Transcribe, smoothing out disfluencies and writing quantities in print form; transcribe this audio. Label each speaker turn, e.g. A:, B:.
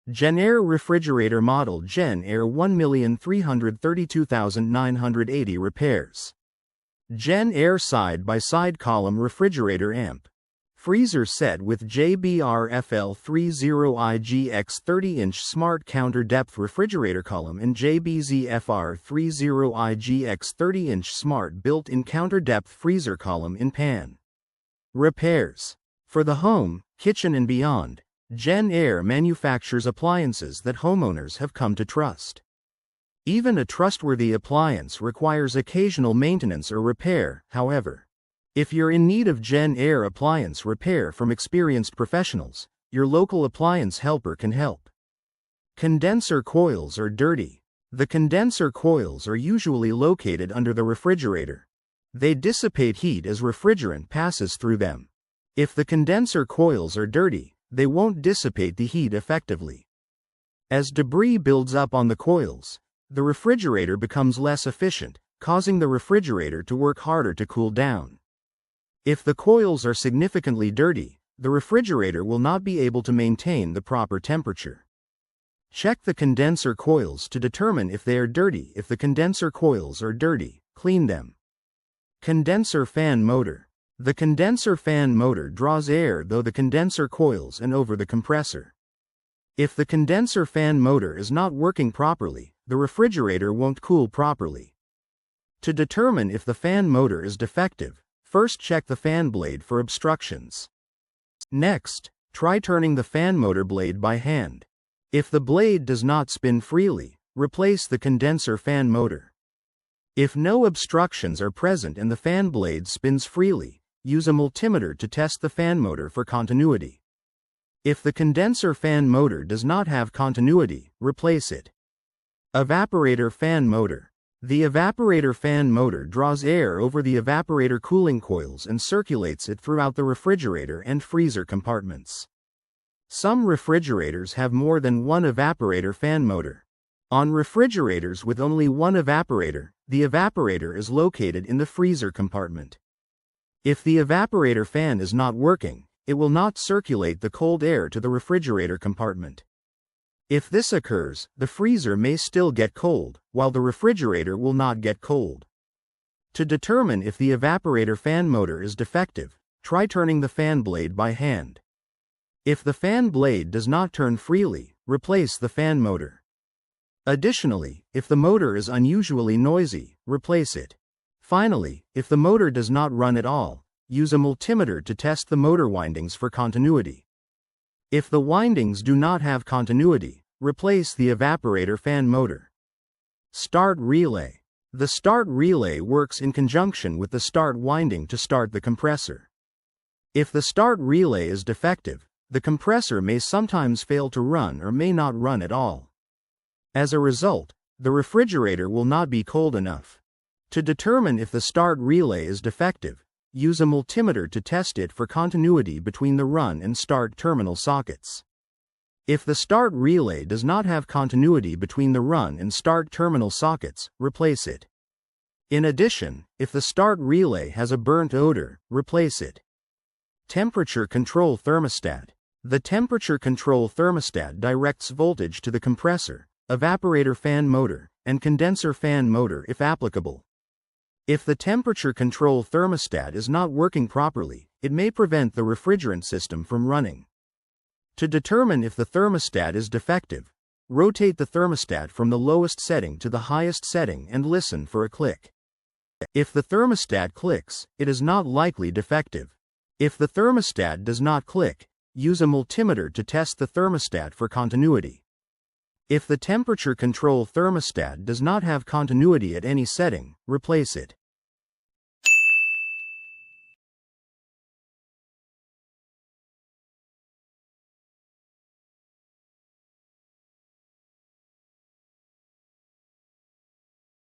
A: JennAir refrigerator model JennAir 1,332,980 repairs. JennAir side-by-side column refrigerator amp. Freezer set with JBR FL30IGX 30-inch smart counter depth refrigerator column and JBZ FR30IGX 30-inch smart built-in counter depth freezer column in pan. Repairs. For the home, kitchen and beyond, JennAir manufactures appliances that homeowners have come to trust. Even a trustworthy appliance requires occasional maintenance or repair, however. If you're in need of JennAir appliance repair from experienced professionals, your local appliance helper can help. Condenser coils are dirty. The condenser coils are usually located under the refrigerator. They dissipate heat as refrigerant passes through them. If the condenser coils are dirty, they won't dissipate the heat effectively. As debris builds up on the coils, the refrigerator becomes less efficient, causing the refrigerator to work harder to cool down. If the coils are significantly dirty, the refrigerator will not be able to maintain the proper temperature. Check the condenser coils to determine if they are dirty. If the condenser coils are dirty, clean them. Condenser fan motor. The condenser fan motor draws air through the condenser coils and over the compressor. If the condenser fan motor is not working properly, the refrigerator won't cool properly. To determine if the fan motor is defective, first check the fan blade for obstructions. Next, try turning the fan motor blade by hand. If the blade does not spin freely, replace the condenser fan motor. If no obstructions are present and the fan blade spins freely, use a multimeter to test the fan motor for continuity. If the condenser fan motor does not have continuity, replace it. Evaporator fan motor. The evaporator fan motor draws air over the evaporator cooling coils and circulates it throughout the refrigerator and freezer compartments. Some refrigerators have more than one evaporator fan motor. On refrigerators with only one evaporator, the evaporator is located in the freezer compartment. If the evaporator fan is not working, it will not circulate the cold air to the refrigerator compartment. If this occurs, the freezer may still get cold, while the refrigerator will not get cold. To determine if the evaporator fan motor is defective, try turning the fan blade by hand. If the fan blade does not turn freely, replace the fan motor. Additionally, if the motor is unusually noisy, replace it. Finally, if the motor does not run at all, use a multimeter to test the motor windings for continuity. If the windings do not have continuity, replace the evaporator fan motor. Start relay. The start relay works in conjunction with the start winding to start the compressor. If the start relay is defective, the compressor may sometimes fail to run or may not run at all. As a result, the refrigerator will not be cold enough. To determine if the start relay is defective, use a multimeter to test it for continuity between the run and start terminal sockets. If the start relay does not have continuity between the run and start terminal sockets, replace it. In addition, if the start relay has a burnt odor, replace it. Temperature control thermostat. The temperature control thermostat directs voltage to the compressor, evaporator fan motor, and condenser fan motor if applicable. If the temperature control thermostat is not working properly, it may prevent the refrigerant system from running. To determine if the thermostat is defective, rotate the thermostat from the lowest setting to the highest setting and listen for a click. If the thermostat clicks, it is not likely defective. If the thermostat does not click, use a multimeter to test the thermostat for continuity. If the temperature control thermostat does not have continuity at any setting, replace it.